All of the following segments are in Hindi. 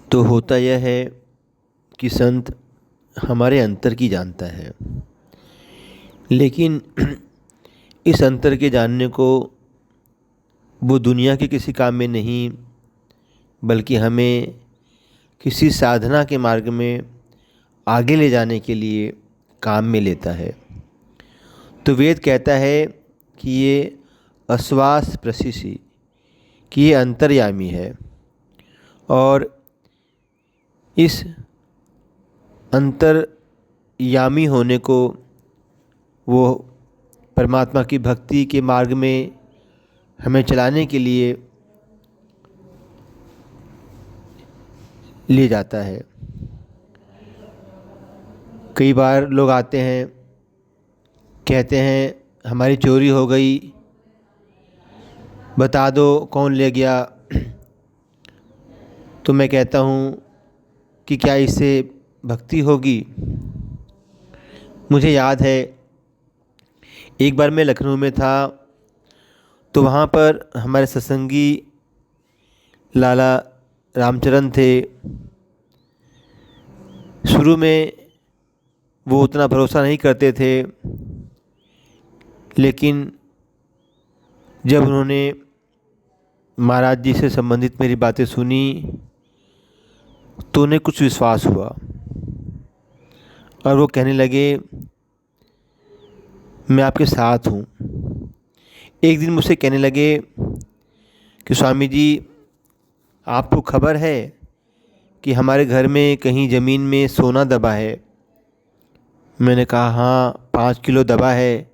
तो होता यह है कि संत हमारे अंतर की जानता है, लेकिन इस अंतर के जानने को वो दुनिया के किसी काम में नहीं, बल्कि हमें किसी साधना के मार्ग में आगे ले जाने के लिए काम में लेता है। तो वेद कहता है कि ये आश्वास प्रशिषि, कि ये अंतर्यामी है, और इस अंतर्यामी होने को वो परमात्मा की भक्ति के मार्ग में हमें चलाने के लिए ले जाता है। कई बार लोग आते हैं, कहते हैं हमारी चोरी हो गई, बता दो कौन ले गया। तो मैं कहता हूँ कि क्या इससे भक्ति होगी। मुझे याद है, एक बार मैं लखनऊ में था, तो वहाँ पर हमारे सत्संगी लाला रामचरण थे। शुरू में वो उतना भरोसा नहीं करते थे, लेकिन जब उन्होंने महाराज जी से संबंधित मेरी बातें सुनी तो उन्हें कुछ विश्वास हुआ, और वो कहने लगे मैं आपके साथ हूँ। एक दिन मुझसे कहने लगे कि स्वामी जी, आपको खबर है कि हमारे घर में कहीं ज़मीन में सोना दबा है। मैंने कहा हाँ, 5 किलो दबा है।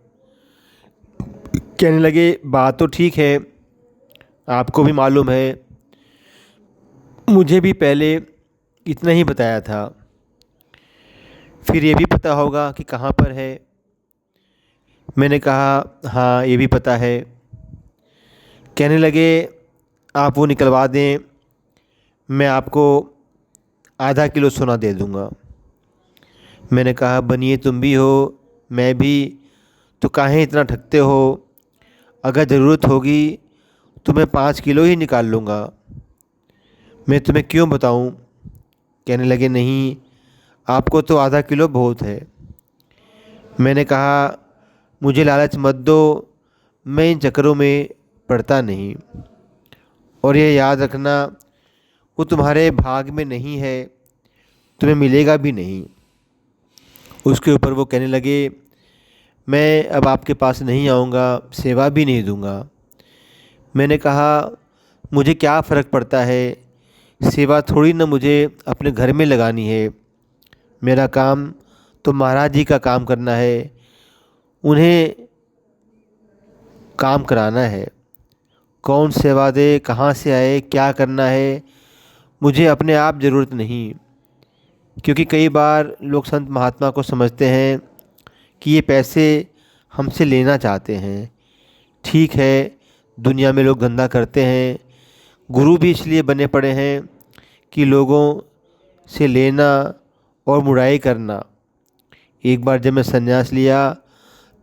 कहने लगे बात तो ठीक है, आपको भी मालूम है, मुझे भी पहले इतना ही बताया था, फिर ये भी पता होगा कि कहाँ पर है। मैंने कहा हाँ, ये भी पता है। कहने लगे आप वो निकलवा दें, मैं आपको आधा किलो सोना दे दूँगा। मैंने कहा बनिए, तुम भी हो मैं भी, तो काहे इतना ठगते हो। अगर ज़रूरत होगी तो मैं 5 किलो ही निकाल लूँगा, मैं तुम्हें क्यों बताऊँ। कहने लगे नहीं, आपको तो आधा किलो बहुत है। मैंने कहा मुझे लालच मत दो, मैं इन चक्करों में पड़ता नहीं, और ये याद रखना वो तुम्हारे भाग में नहीं है, तुम्हें मिलेगा भी नहीं। उसके ऊपर वो कहने लगे मैं अब आपके पास नहीं आऊँगा, सेवा भी नहीं दूँगा। मैंने कहा मुझे क्या फ़र्क पड़ता है, सेवा थोड़ी ना मुझे अपने घर में लगानी है। मेरा काम तो महाराज जी का काम करना है, उन्हें काम कराना है। कौन सेवा दे, कहाँ से आए, क्या करना है, मुझे अपने आप ज़रूरत नहीं। क्योंकि कई बार लोग संत महात्मा को समझते हैं कि ये पैसे हमसे लेना चाहते हैं। ठीक है, दुनिया में लोग धंधा करते हैं, गुरु भी इसलिए बने पड़े हैं कि लोगों से लेना और मुड़ाई करना। एक बार जब मैं संन्यास लिया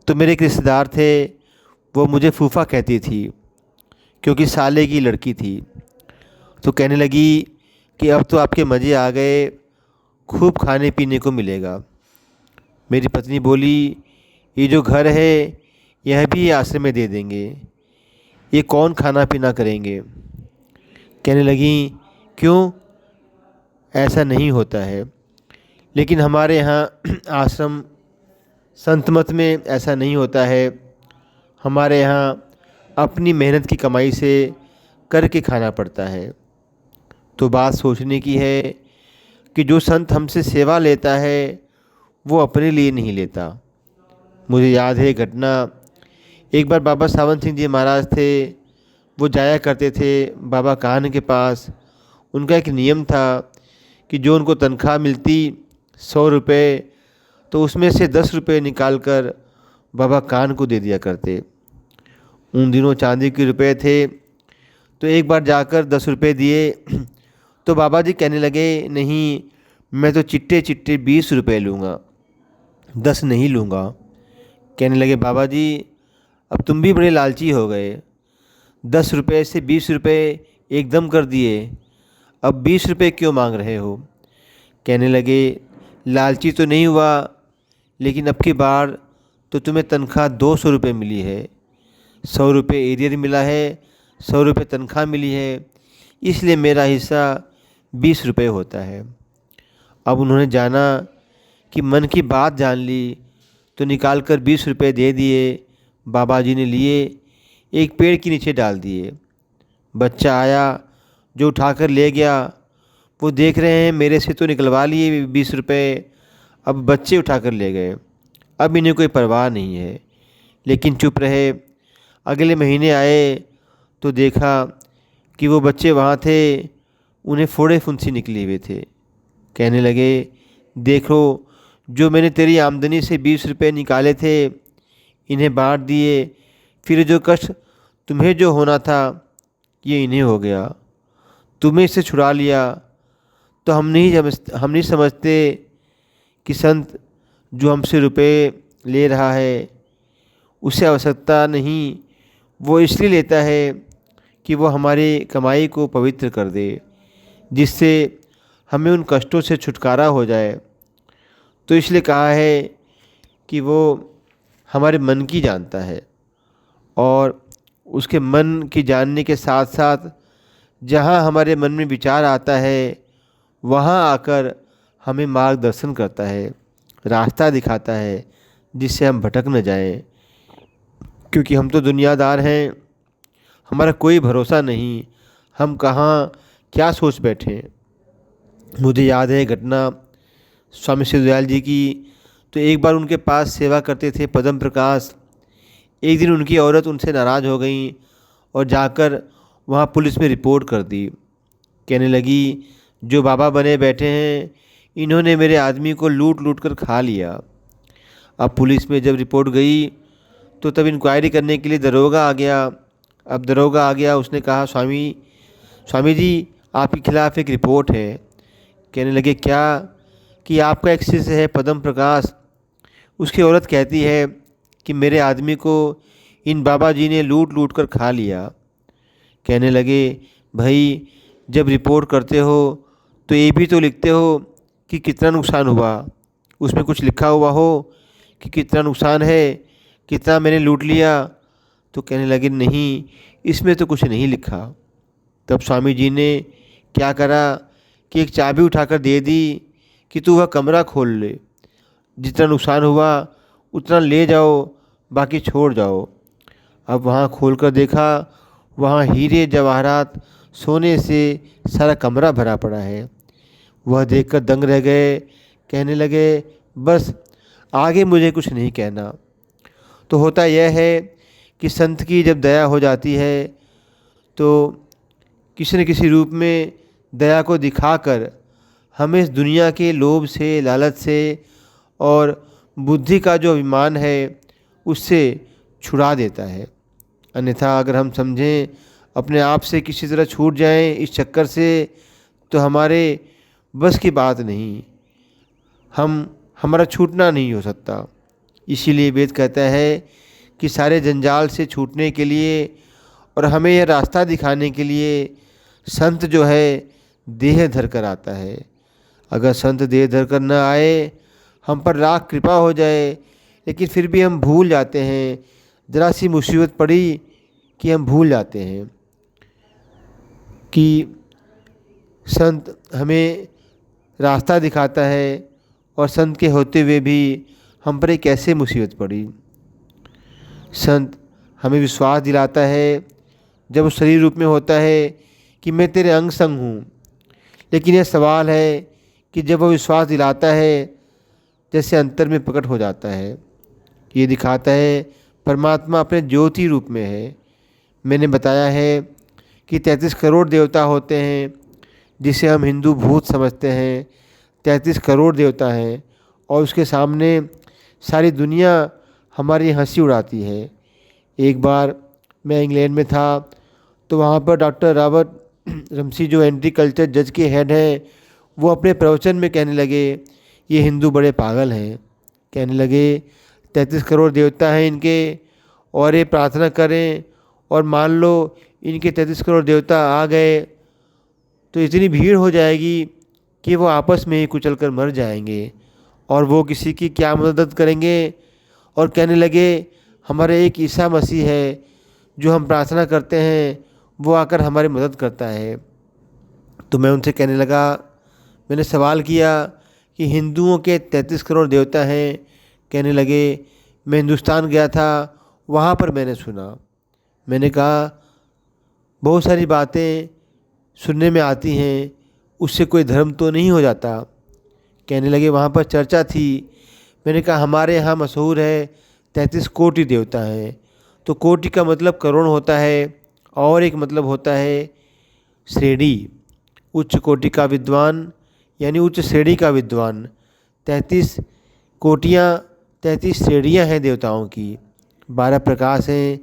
तो मेरे एक रिश्तेदार थे, वो मुझे फूफा कहती थी, क्योंकि साले की लड़की थी। तो कहने लगी कि अब तो आपके मज़े आ गए, खूब खाने पीने को मिलेगा। मेरी पत्नी बोली ये जो घर है यह भी आश्रम में दे देंगे, ये कौन खाना पीना करेंगे। कहने लगी क्यों, ऐसा नहीं होता है। लेकिन हमारे यहाँ आश्रम संत मत में ऐसा नहीं होता है। हमारे यहाँ अपनी मेहनत की कमाई से करके खाना पड़ता है। तो बात सोचने की है कि जो संत हमसे सेवा लेता है वो अपने लिए नहीं लेता। मुझे याद है घटना, एक बार बाबा सावन सिंह जी महाराज थे, वो जाया करते थे बाबा कान के पास। उनका एक नियम था कि जो उनको तनख्वाह मिलती 100 रुपये, तो उसमें से 10 रुपये निकाल कर बाबा कान को दे दिया करते। उन दिनों चांदी के रुपए थे, तो एक बार जाकर 10 रुपये दिए तो बाबा जी कहने लगे नहीं, मैं तो चिट्टे चिट्टे 20 रुपये लूँगा, 10 नहीं लूँगा। कहने लगे बाबा जी अब तुम भी बड़े लालची हो गए, 10 रुपये से 20 रुपये एकदम कर दिए, अब 20 रुपये क्यों मांग रहे हो? कहने लगे, लालची तो नहीं हुआ, लेकिन अब की बार तो तुम्हें तनख्वाह 200 रुपये मिली है। 100 रुपये एरियर मिला है, 100 रुपये तनख्वाह मिली है, इसलिए मेरा हिस्सा 20 रुपये होता है। अब उन्होंने जाना कि मन की बात जान ली, तो निकाल कर 20 रुपये दे दिए। बाबा जी ने लिए, एक पेड़ के नीचे डाल दिए। बच्चा आया, जो उठाकर ले गया। वो देख रहे हैं मेरे से तो निकलवा लिए 20 रुपये, अब बच्चे उठाकर ले गए। अब इन्हें कोई परवाह नहीं है, लेकिन चुप रहे। अगले महीने आए तो देखा कि वो बच्चे वहाँ थे, उन्हें फोड़े फुंसी निकले हुए थे। कहने लगे, देखो, जो मैंने तेरी आमदनी से 20 रुपये निकाले थे, इन्हें बांट दिए। फिर जो कष्ट तुम्हें जो होना था, ये इन्हें हो गया। तुम्हें इससे छुड़ा लिया, तो हम नहीं समझते कि संत जो हमसे रुपए ले रहा है, उसे आवश्यकता नहीं, वो इसलिए लेता है कि वो हमारी कमाई को पवित्र कर दे, जिससे हमें उन कष्टों से छुटकारा हो जाए। तो इसलिए कहा है कि वो हमारे मन की जानता है, और उसके मन की जानने के साथ साथ जहाँ हमारे मन में विचार आता है, वहाँ आकर हमें मार्गदर्शन करता है, रास्ता दिखाता है, जिससे हम भटक न जाएं। क्योंकि हम तो दुनियादार हैं, हमारा कोई भरोसा नहीं, हम कहाँ क्या सोच बैठे। मुझे याद है घटना स्वामी शिवदयाल जी की। तो एक बार उनके पास सेवा करते थे पद्म प्रकाश। एक दिन उनकी औरत उनसे नाराज़ हो गई और जाकर वहाँ पुलिस में रिपोर्ट कर दी। कहने लगी, जो बाबा बने बैठे हैं, इन्होंने मेरे आदमी को लूट लूट कर खा लिया। अब पुलिस में जब रिपोर्ट गई, तो तब इंक्वायरी करने के लिए दरोगा आ गया। अब दरोगा आ गया, उसने कहा, स्वामी जी, आपके खिलाफ़ एक रिपोर्ट है। कहने लगे, क्या? कि आपका एक शिष्य है पद्म प्रकाश, उसकी औरत कहती है कि मेरे आदमी को इन बाबा जी ने लूट लूट कर खा लिया। कहने लगे, भाई, जब रिपोर्ट करते हो तो ये भी तो लिखते हो कि कितना नुकसान हुआ, उसमें कुछ लिखा हुआ हो कि कितना नुकसान है, कितना मैंने लूट लिया। तो कहने लगे, नहीं, इसमें तो कुछ नहीं लिखा। तब स्वामी जी ने क्या करा कि एक चाबी उठाकर दे दी कि तू वह कमरा खोल ले, जितना नुकसान हुआ उतना ले जाओ, बाकी छोड़ जाओ। अब वहाँ खोल कर देखा, वहाँ हीरे जवाहरात सोने से सारा कमरा भरा पड़ा है। वह देखकर दंग रह गए। कहने लगे, बस आगे मुझे कुछ नहीं कहना। तो होता यह है कि संत की जब दया हो जाती है, तो किसी न किसी रूप में दया को दिखाकर हमें इस दुनिया के लोभ से, लालच से और बुद्धि का जो अभिमान है, उससे छुड़ा देता है। अन्यथा अगर हम समझें अपने आप से किसी तरह छूट जाएं इस चक्कर से, तो हमारे बस की बात नहीं, हमारा छूटना नहीं हो सकता। इसीलिए वेद कहता है कि सारे जंजाल से छूटने के लिए और हमें यह रास्ता दिखाने के लिए संत जो है देह धर कर आता है। अगर संत देह धर कर न आए, हम पर राख कृपा हो जाए, लेकिन फिर भी हम भूल जाते हैं। ज़रा सी मुसीबत पड़ी कि हम भूल जाते हैं कि संत हमें रास्ता दिखाता है, और संत के होते हुए भी हम पर एक ऐसे मुसीबत पड़ी। संत हमें विश्वास दिलाता है जब वो शरीर रूप में होता है कि मैं तेरे अंग संग हूँ। लेकिन यह सवाल है कि जब वो विश्वास दिलाता है, जैसे अंतर में प्रकट हो जाता है, ये दिखाता है परमात्मा अपने ज्योति रूप में है। मैंने बताया है कि 33 करोड़ देवता होते हैं, जिसे हम हिंदू भूत समझते हैं। 33 करोड़ देवता हैं, और उसके सामने सारी दुनिया हमारी हंसी उड़ाती है। एक बार मैं इंग्लैंड में था, तो वहाँ पर डॉक्टर रॉबर्ट रमसी, जो एंटी कल्चर जज के हेड हैं, वो अपने प्रवचन में कहने लगे, ये हिंदू बड़े पागल हैं। कहने लगे, 33 करोड़ देवता हैं इनके, और ये प्रार्थना करें और मान लो इनके 33 करोड़ देवता आ गए, तो इतनी भीड़ हो जाएगी कि वो आपस में ही कुचल कर मर जाएंगे और वो किसी की क्या मदद करेंगे। और कहने लगे हमारे एक ईसा मसीह है जो हम प्रार्थना करते हैं, वो आकर हमारी मदद करता है। तो मैं उनसे कहने लगा, मैंने सवाल किया कि हिंदुओं के 33 करोड़ देवता हैं। कहने लगे मैं हिंदुस्तान गया था, वहाँ पर मैंने सुना। मैंने कहा बहुत सारी बातें सुनने में आती हैं, उससे कोई धर्म तो नहीं हो जाता। कहने लगे वहाँ पर चर्चा थी। मैंने कहा हमारे यहाँ मशहूर है 33 कोटि देवता हैं। तो कोटि का मतलब करोड़ होता है और एक मतलब होता है श्रेणी, उच्च कोटि का विद्वान यानी उच्च श्रेणी का विद्वान। 33 कोटियाँ 33 श्रेणियाँ हैं देवताओं की। 12 प्रकाश हैं,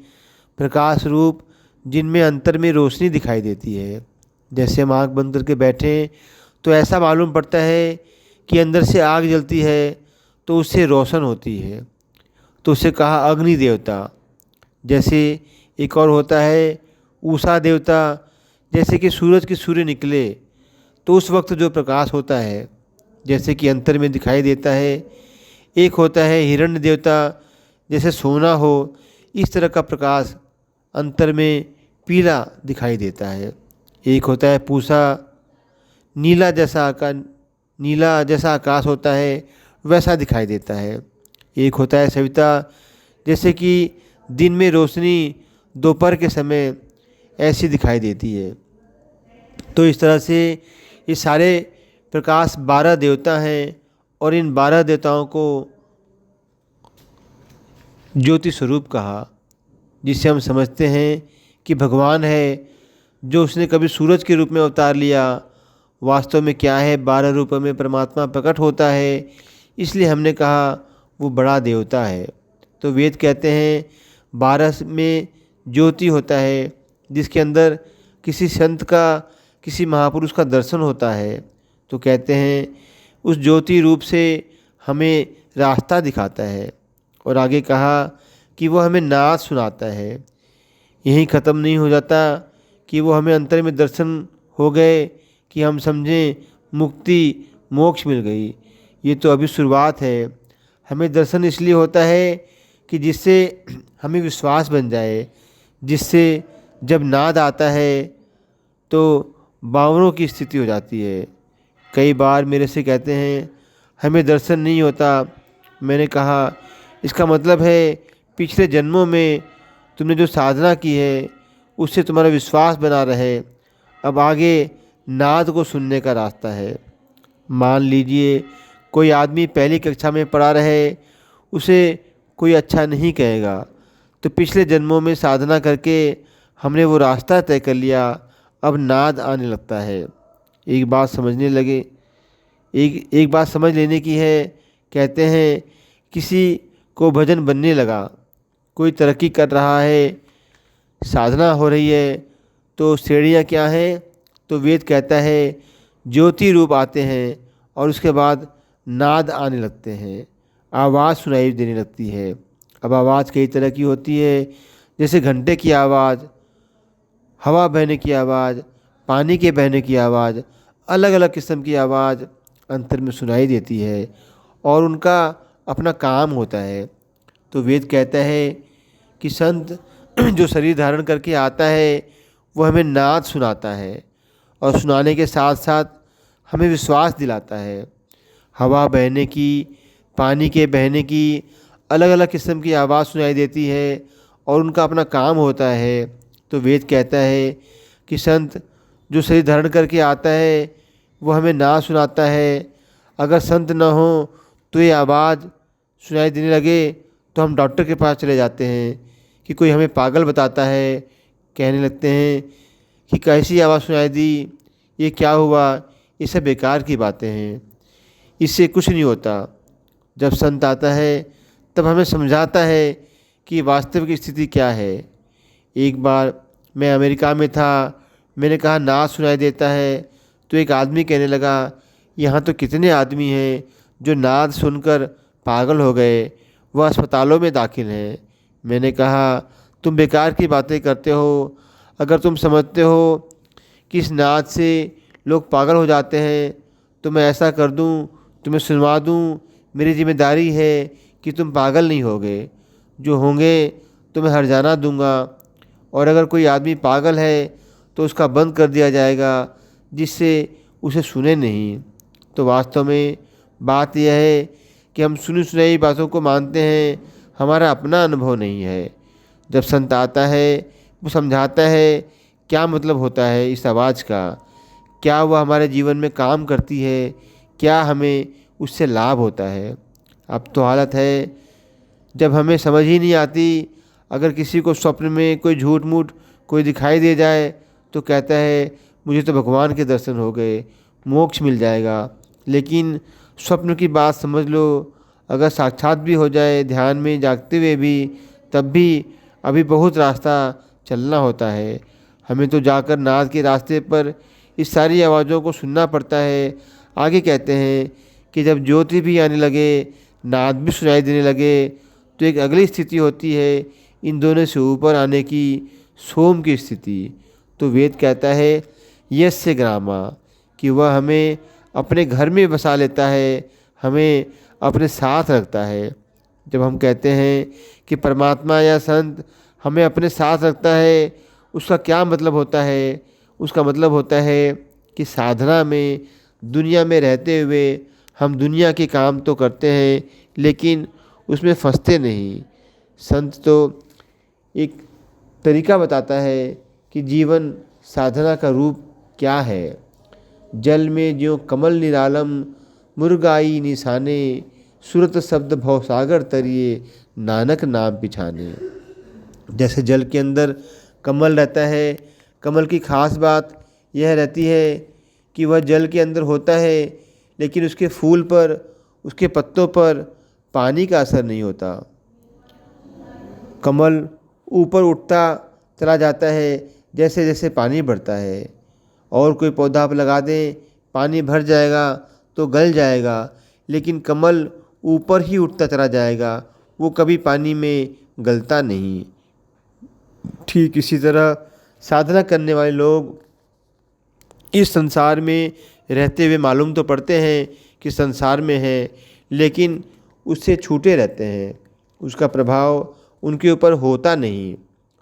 प्रकाश रूप जिनमें अंतर में रोशनी दिखाई देती है। जैसे हम आँख बंद करके बैठें तो ऐसा मालूम पड़ता है कि अंदर से आग जलती है तो उससे रोशन होती है, तो उसे कहा अग्नि देवता। जैसे एक और होता है उषा देवता, जैसे कि सूरज की सूर्य निकले तो उस वक्त जो प्रकाश होता है जैसे कि अंतर में दिखाई देता है। एक होता है हिरण्य देवता, जैसे सोना हो इस तरह का प्रकाश अंतर में पीला दिखाई देता है। एक होता है पूषा, नीला जैसा आकाश होता है वैसा दिखाई देता है। एक होता है सविता, जैसे कि दिन में रोशनी दोपहर के समय ऐसी दिखाई देती है। तो इस तरह से ये सारे प्रकाश 12 देवता हैं और इन 12 देवताओं को ज्योति स्वरूप कहा, जिससे हम समझते हैं कि भगवान है जो उसने कभी सूरज के रूप में अवतार लिया। वास्तव में क्या है, 12 रूपों में परमात्मा प्रकट होता है, इसलिए हमने कहा वो बड़ा देवता है। तो वेद कहते हैं 12 में ज्योति होता है, जिसके अंदर किसी संत का, किसी महापुरुष का दर्शन होता है। तो कहते हैं उस ज्योति रूप से हमें रास्ता दिखाता है। और आगे कहा कि वो हमें नाद सुनाता है। यहीं ख़त्म नहीं हो जाता कि वो हमें अंतर में दर्शन हो गए कि हम समझें मुक्ति मोक्ष मिल गई। ये तो अभी शुरुआत है। हमें दर्शन इसलिए होता है कि जिससे हमें विश्वास बन जाए, जिससे जब नाद आता है तो बावरों की स्थिति हो जाती है। कई बार मेरे से कहते हैं हमें दर्शन नहीं होता। मैंने कहा इसका मतलब है पिछले जन्मों में तुमने जो साधना की है उससे तुम्हारा विश्वास बना रहे। अब आगे नाद को सुनने का रास्ता है। मान लीजिए कोई आदमी पहली कक्षा में पढ़ा रहे, उसे कोई अच्छा नहीं कहेगा, तो पिछले जन्मों में साधना करके हमने वो रास्ता तय कर लिया, अब नाद आने लगता है। एक बात समझने लगे, एक बात समझ लेने की है। कहते हैं किसी को भजन बनने लगा, कोई तरक्की कर रहा है, साधना हो रही है, तो श्रेणियाँ क्या हैं? तो वेद कहता है ज्योति रूप आते हैं और उसके बाद नाद आने लगते हैं, आवाज़ सुनाई देने लगती है। अब आवाज़ कई तरह की होती है, जैसे घंटे की आवाज़, हवा बहने की आवाज़, पानी के बहने की आवाज़, अलग अलग किस्म की आवाज़ अंतर में सुनाई देती है और उनका अपना काम होता है। तो वेद कहता है कि संत जो शरीर धारण करके आता है वो हमें नाद सुनाता है और सुनाने के साथ साथ हमें विश्वास दिलाता है। हवा बहने की, पानी के बहने की अलग अलग किस्म की आवाज़ सुनाई देती है और उनका अपना काम होता है। तो वेद कहता है कि संत जो शरीर धारण करके आता है वो हमें नाद सुनाता है। अगर संत न हो तो ये आवाज़ सुनाई देने लगे तो हम डॉक्टर के पास चले जाते हैं कि कोई हमें पागल बताता है, कहने लगते हैं कि कैसी आवाज़ सुनाई दी, ये क्या हुआ, ये सब बेकार की बातें हैं, इससे कुछ नहीं होता। जब संत आता है तब हमें समझाता है कि वास्तविक स्थिति क्या है। एक बार मैं अमेरिका में था, मैंने कहा नाद सुनाई देता है, तो एक आदमी कहने लगा यहाँ तो कितने आदमी हैं जो नाद सुनकर पागल हो गए, वह अस्पतालों में दाखिल हैं। मैंने कहा तुम बेकार की बातें करते हो। अगर तुम समझते हो कि इस नाद से लोग पागल हो जाते हैं तो मैं ऐसा कर दूं, तुम्हें सुनवा दूं, मेरी जिम्मेदारी है कि तुम पागल नहीं होगे, जो होंगे तो मैं हर्जाना दूंगा। और अगर कोई आदमी पागल है तो उसका बंद कर दिया जाएगा, जिससे उसे सुने नहीं। तो वास्तव में बात यह है कि हम सुनी सुनाई बातों को मानते हैं, हमारा अपना अनुभव नहीं है। जब संत आता है वो समझाता है क्या मतलब होता है इस आवाज़ का, क्या वह हमारे जीवन में काम करती है, क्या हमें उससे लाभ होता है। अब तो हालत है जब हमें समझ ही नहीं आती। अगर किसी को स्वप्न में कोई झूठ मूठ कोई दिखाई दे जाए तो कहता है मुझे तो भगवान के दर्शन हो गए, मोक्ष मिल जाएगा। लेकिन स्वप्न की बात समझ लो, अगर साक्षात भी हो जाए ध्यान में जागते हुए भी, तब भी अभी बहुत रास्ता चलना होता है। हमें तो जाकर नाद के रास्ते पर इस सारी आवाज़ों को सुनना पड़ता है। आगे कहते हैं कि जब ज्योति भी आने लगे, नाद भी सुनाई देने लगे, तो एक अगली स्थिति होती है इन दोनों से ऊपर आने की, सोम की स्थिति। तो वेद कहता है यस्य ग्रामा, कि वह हमें अपने घर में बसा लेता है, हमें अपने साथ रखता है। जब हम कहते हैं कि परमात्मा या संत हमें अपने साथ रखता है, उसका क्या मतलब होता है? उसका मतलब होता है कि साधना में, दुनिया में रहते हुए हम दुनिया के काम तो करते हैं लेकिन उसमें फंसते नहीं। संत तो एक तरीका बताता है कि जीवन साधना का रूप क्या है। जल में ज्यों कमल निरालम, मुर्गाई निशाने, सुरत शब्द भवसागर तरिए, नानक नाम पिछाने। जैसे जल के अंदर कमल रहता है, कमल की खास बात यह रहती है कि वह जल के अंदर होता है लेकिन उसके फूल पर, उसके पत्तों पर पानी का असर नहीं होता। कमल ऊपर उठता चला जाता है जैसे जैसे पानी बढ़ता है। और कोई पौधा आप लगा दें, पानी भर जाएगा तो गल जाएगा, लेकिन कमल ऊपर ही उठता चला जाएगा, वो कभी पानी में गलता नहीं। ठीक इसी तरह साधना करने वाले लोग इस संसार में रहते हुए मालूम तो पड़ते हैं कि संसार में है, लेकिन उससे छूटे रहते हैं, उसका प्रभाव उनके ऊपर होता नहीं।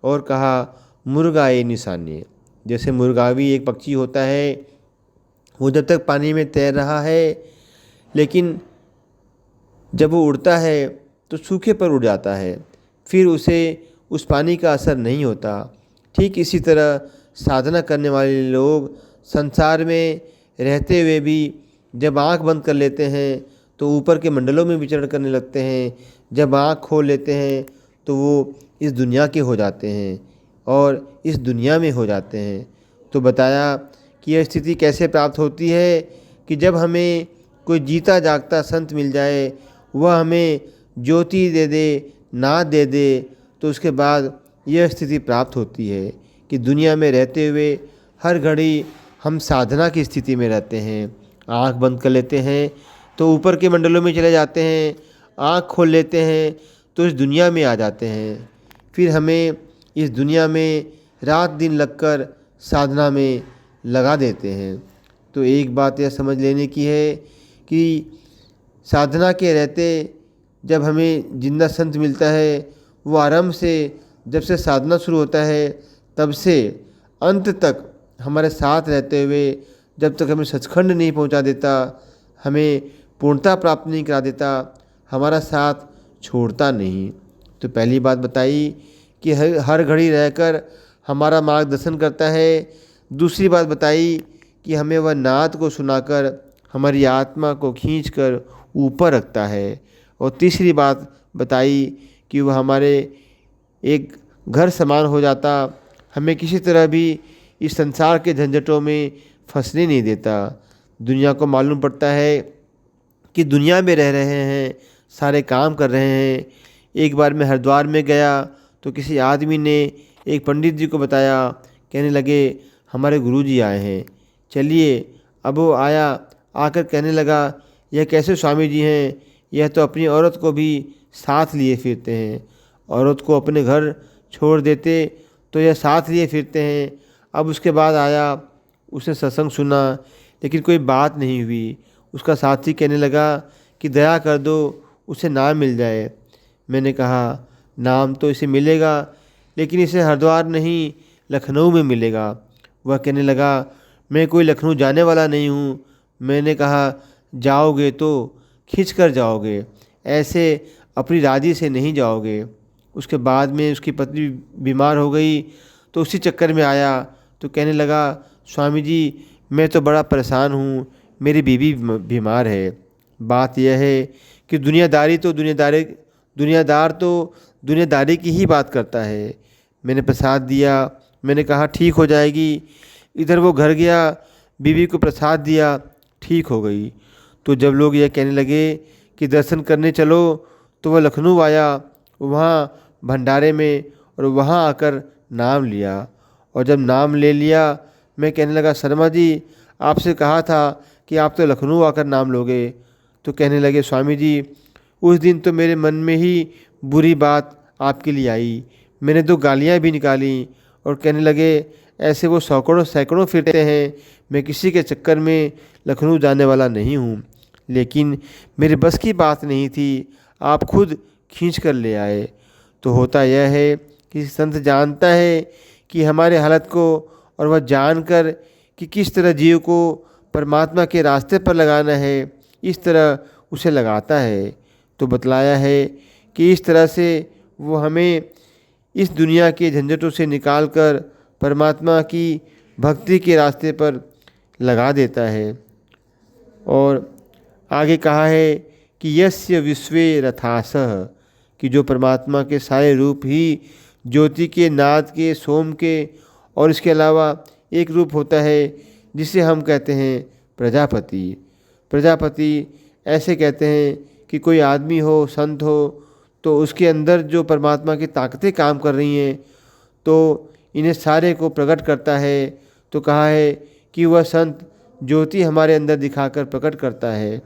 और कहा मुर्गाए निशाने, जैसे मुर्गा भी एक पक्षी होता है, वो जब तक पानी में तैर रहा है, लेकिन जब वो उड़ता है तो सूखे पर उड़ जाता है, फिर उसे उस पानी का असर नहीं होता। ठीक इसी तरह साधना करने वाले लोग संसार में रहते हुए भी जब आँख बंद कर लेते हैं तो ऊपर के मंडलों में विचरण करने लगते हैं, जब आँख खोल लेते हैं तो वो इस दुनिया के हो जाते हैं और इस दुनिया में हो जाते हैं। तो बताया कि यह स्थिति कैसे प्राप्त होती है कि जब हमें कोई जीता जागता संत मिल जाए, वह हमें ज्योति दे दे, नाद दे दे, तो उसके बाद यह स्थिति प्राप्त होती है कि दुनिया में रहते हुए हर घड़ी हम साधना की स्थिति में रहते हैं। आँख बंद कर लेते हैं तो ऊपर के मंडलों में चले जाते हैं, आँख खोल लेते हैं तो इस दुनिया में आ जाते हैं। फिर हमें इस दुनिया में रात दिन लगकर साधना में लगा देते हैं। तो एक बात यह समझ लेने की है कि साधना के रहते जब हमें जिंदा संत मिलता है, वो आरंभ से, जब से साधना शुरू होता है तब से अंत तक हमारे साथ रहते हुए, जब तक हमें सचखंड नहीं पहुंचा देता, हमें पूर्णता प्राप्त नहीं करा देता, हमारा साथ छोड़ता नहीं। तो पहली बात बताई कि हर घड़ी रहकर हमारा मार्गदर्शन करता है। दूसरी बात बताई कि हमें वह नाद को सुनाकर हमारी आत्मा को खींचकर ऊपर रखता है। और तीसरी बात बताई कि वह हमारे एक घर समान हो जाता, हमें किसी तरह भी इस संसार के झंझटों में फंसने नहीं देता। दुनिया को मालूम पड़ता है कि दुनिया में रह रहे हैं, सारे काम कर रहे हैं। एक बार मैं हरिद्वार में गया तो किसी आदमी ने एक पंडित जी को बताया, कहने लगे हमारे गुरुजी आए हैं, चलिए। अब वो आया, आकर कहने लगा यह कैसे स्वामी जी हैं, यह तो अपनी औरत को भी साथ लिए फिरते हैं, औरत को अपने घर छोड़ देते तो यह साथ लिए फिरते हैं। अब उसके बाद आया, उसने सत्संग सुना लेकिन कोई बात नहीं हुई। उसका साथी कहने लगा कि दया कर दो, उसे नाम मिल जाए। मैंने कहा नाम तो इसे मिलेगा, लेकिन इसे हरिद्वार नहीं लखनऊ में मिलेगा। वह कहने लगा मैं कोई लखनऊ जाने वाला नहीं हूँ। मैंने कहा जाओगे तो खींच कर जाओगे, ऐसे अपनी राजी से नहीं जाओगे। उसके बाद में उसकी पत्नी बीमार हो गई तो उसी चक्कर में आया। तो कहने लगा स्वामी जी मैं तो बड़ा परेशान हूँ, मेरी बीवी बीमार है। बात यह है कि दुनियादार तो दुनियादारी की ही बात करता है। मैंने प्रसाद दिया, मैंने कहा ठीक हो जाएगी। इधर वो घर गया, बीवी को प्रसाद दिया, ठीक हो गई। तो जब लोग यह कहने लगे कि दर्शन करने चलो, तो वह लखनऊ आया, वहाँ भंडारे में, और वहाँ आकर नाम लिया। और जब नाम ले लिया, मैं कहने लगा शर्मा जी आपसे कहा था कि आप तो लखनऊ आकर नाम लोगे। तो कहने लगे स्वामी जी उस दिन तो मेरे मन में ही बुरी बात आपके लिए आई, मैंने तो गालियाँ भी निकाली। और कहने लगे ऐसे वो सैकड़ों सैकड़ों फिरते हैं, मैं किसी के चक्कर में लखनऊ जाने वाला नहीं हूँ। लेकिन मेरे बस की बात नहीं थी, आप खुद खींच कर ले आए। तो होता यह है कि संत जानता है कि हमारे हालत को, और वह जानकर कि किस तरह जीव को परमात्मा के रास्ते पर लगाना है, इस तरह उसे लगाता है। तो बतलाया है कि इस तरह से वो हमें इस दुनिया के झंझटों से निकाल कर परमात्मा की भक्ति के रास्ते पर लगा देता है। और आगे कहा है कि यस्य विश्वे रथासः, कि जो परमात्मा के सारे रूप ही ज्योति के, नाद के, सोम के, और इसके अलावा एक रूप होता है जिसे हम कहते हैं प्रजापति। प्रजापति ऐसे कहते हैं कि कोई आदमी हो, संत हो, तो उसके अंदर जो परमात्मा की ताकतें काम कर रही हैं तो इन्हें सारे को प्रकट करता है। तो कहा है कि वह संत ज्योति हमारे अंदर दिखाकर प्रकट करता है।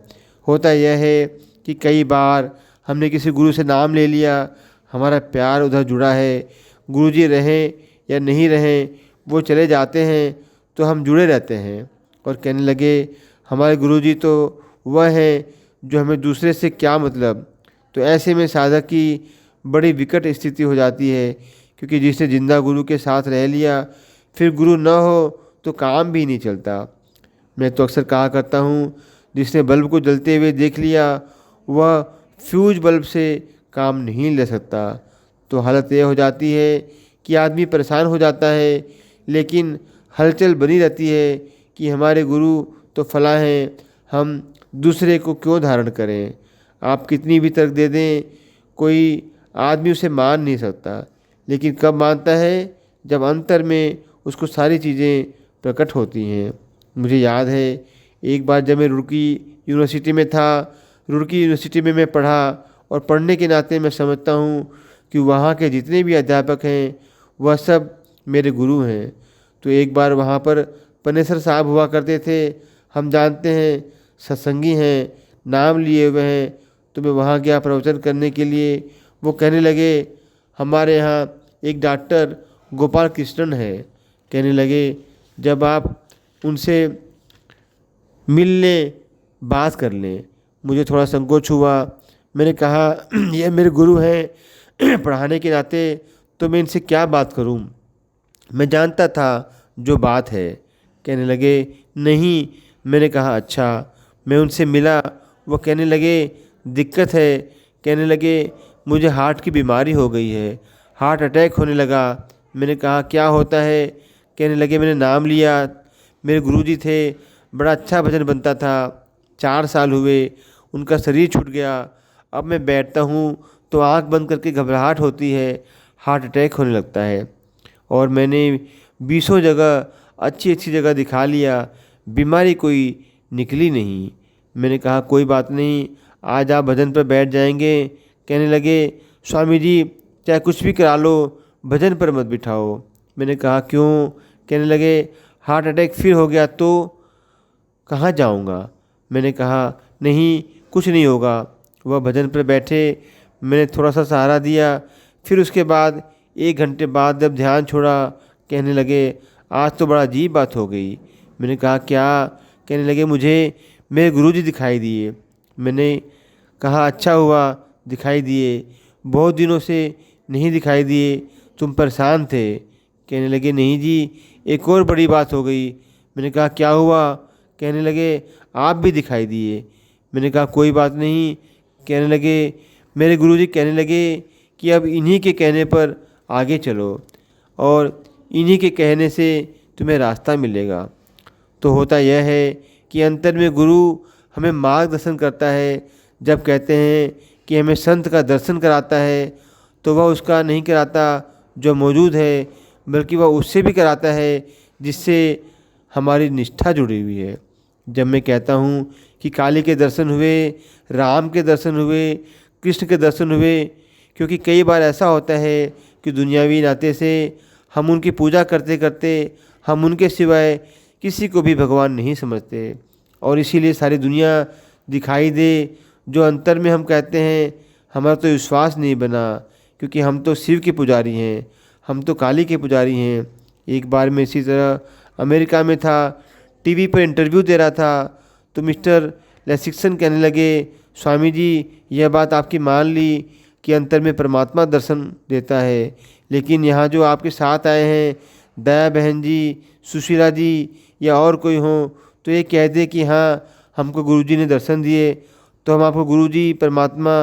होता यह है कि कई बार हमने किसी गुरु से नाम ले लिया, हमारा प्यार उधर जुड़ा है, गुरु जी रहें या नहीं रहें, वो चले जाते हैं तो हम जुड़े रहते हैं और कहने लगे हमारे गुरु जी तो वह हैं जो हमें दूसरे से क्या मतलब। तो ऐसे में साधक की बड़ी विकट स्थिति हो जाती है, क्योंकि जिसने जिंदा गुरु के साथ रह लिया फिर गुरु न हो तो काम भी नहीं चलता। मैं तो अक्सर कहा करता हूँ जिसने बल्ब को जलते हुए देख लिया वह फ्यूज बल्ब से काम नहीं ले सकता। तो हालत यह हो जाती है कि आदमी परेशान हो जाता है, लेकिन हलचल बनी रहती है कि हमारे गुरु तो फला हैं, हम दूसरे को क्यों धारण करें। आप कितनी भी तर्क दे दें, कोई आदमी उसे मान नहीं सकता, लेकिन कब मानता है जब अंतर में उसको सारी चीज़ें प्रकट होती हैं। मुझे याद है एक बार जब मैं रुड़की यूनिवर्सिटी में था, रुड़की यूनिवर्सिटी में मैं पढ़ा और पढ़ने के नाते मैं समझता हूँ कि वहाँ के जितने भी अध्यापक हैं वह सब मेरे गुरु हैं। तो एक बार वहाँ पर पनेसर साहब हुआ करते थे, हम जानते हैं सत्संगी हैं, नाम लिए हुए हैं। तो मैं वहाँ गया प्रवचन करने के लिए। वो कहने लगे हमारे यहाँ एक डॉक्टर गोपाल कृष्णन है। कहने लगे जब आप उनसे मिल लें, बात कर लें। मुझे थोड़ा संकोच हुआ। मैंने कहा यह मेरे गुरु हैं पढ़ाने के नाते, तो मैं इनसे क्या बात करूं। मैं जानता था जो बात है। कहने लगे नहीं। मैंने कहा अच्छा। मैं उनसे मिला। वो कहने लगे दिक्कत है। कहने लगे मुझे हार्ट की बीमारी हो गई है, हार्ट अटैक होने लगा। मैंने कहा क्या होता है। कहने लगे मैंने नाम लिया, मेरे गुरुजी थे, बड़ा अच्छा भजन बनता था, 4 साल हुए, उनका शरीर छूट गया। अब मैं बैठता हूँ तो आंख बंद करके घबराहट होती है, हार्ट अटैक होने लगता है। और मैंने 20 जगह अच्छी अच्छी जगह दिखा लिया, बीमारी कोई निकली नहीं। मैंने कहा कोई बात नहीं, आज आप भजन पर बैठ जाएंगे। कहने लगे स्वामी जी चाहे कुछ भी करा लो, भजन पर मत बिठाओ। मैंने कहा क्यों। कहने लगे हार्ट अटैक फिर हो गया तो कहाँ जाऊँगा। मैंने कहा नहीं कुछ नहीं होगा। वह भजन पर बैठे, मैंने थोड़ा सा सहारा दिया। फिर उसके बाद 1 घंटे बाद जब ध्यान छोड़ा, कहने लगे आज तो बड़ा अजीब बात हो गई। मैंने कहा क्या। कहने लगे मुझे मेरे गुरुजी दिखाई दिए। मैंने कहा अच्छा हुआ दिखाई दिए, बहुत दिनों से नहीं दिखाई दिए, तुम परेशान थे। कहने लगे नहीं जी, एक और बड़ी बात हो गई। मैंने कहा क्या हुआ? कहने लगे आप भी दिखाई दिए। मैंने कहा कोई बात नहीं। कहने लगे मेरे गुरुजी कहने लगे कि अब इन्हीं के कहने पर आगे चलो और इन्हीं के कहने से तुम्हें रास्ता मिलेगा। तो होता यह है कि अंतर में गुरु हमें मार्गदर्शन करता है। जब कहते हैं कि हमें संत का दर्शन कराता है तो वह उसका नहीं कराता जो मौजूद है, बल्कि वह उससे भी कराता है जिससे हमारी निष्ठा जुड़ी हुई है। जब मैं कहता हूँ कि काली के दर्शन हुए, राम के दर्शन हुए, कृष्ण के दर्शन हुए, क्योंकि कई बार ऐसा होता है कि दुनियावी नाते से हम उनकी पूजा करते करते हम उनके सिवाय किसी को भी भगवान नहीं समझते और इसीलिए सारी दुनिया दिखाई दे, जो अंतर में हम कहते हैं हमारा तो विश्वास नहीं बना, क्योंकि हम तो शिव के पुजारी हैं, हम तो काली के पुजारी हैं। एक बार मैं इसी तरह अमेरिका में था, टीवी पर इंटरव्यू दे रहा था, तो मिस्टर लेसिक्सन कहने लगे स्वामी जी यह बात आपकी मान ली कि अंतर में परमात्मा दर्शन देता है, लेकिन यहाँ जो आपके साथ आए हैं दया बहन जी, सुशीला जी या और कोई हों तो ये कह दे कि हाँ हमको गुरुजी ने दर्शन दिए, तो हम आपको गुरुजी परमात्मा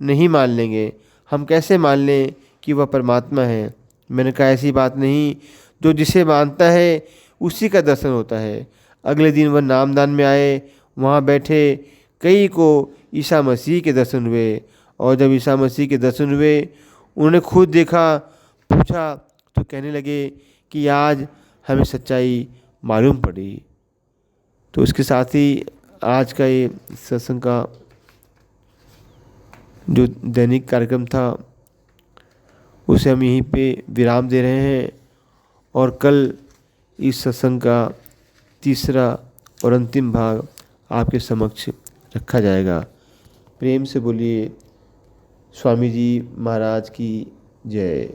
नहीं मान लेंगे। हम कैसे मान लें कि वह परमात्मा है? मैंने कहा ऐसी बात नहीं, जो जिसे मानता है उसी का दर्शन होता है। अगले दिन वह नामदान में आए, वहाँ बैठे कई को ईसा मसीह के दर्शन हुए और जब ईसा मसीह के दर्शन हुए उन्होंने खुद देखा, पूछा तो कहने लगे कि आज हमें सच्चाई मालूम पड़ी। तो उसके साथ ही आज का ये सत्संग का जो दैनिक कार्यक्रम था उसे हम यहीं पे विराम दे रहे हैं और कल इस सत्संग का तीसरा और अंतिम भाग आपके समक्ष रखा जाएगा। प्रेम से बोलिए स्वामी जी महाराज की जय।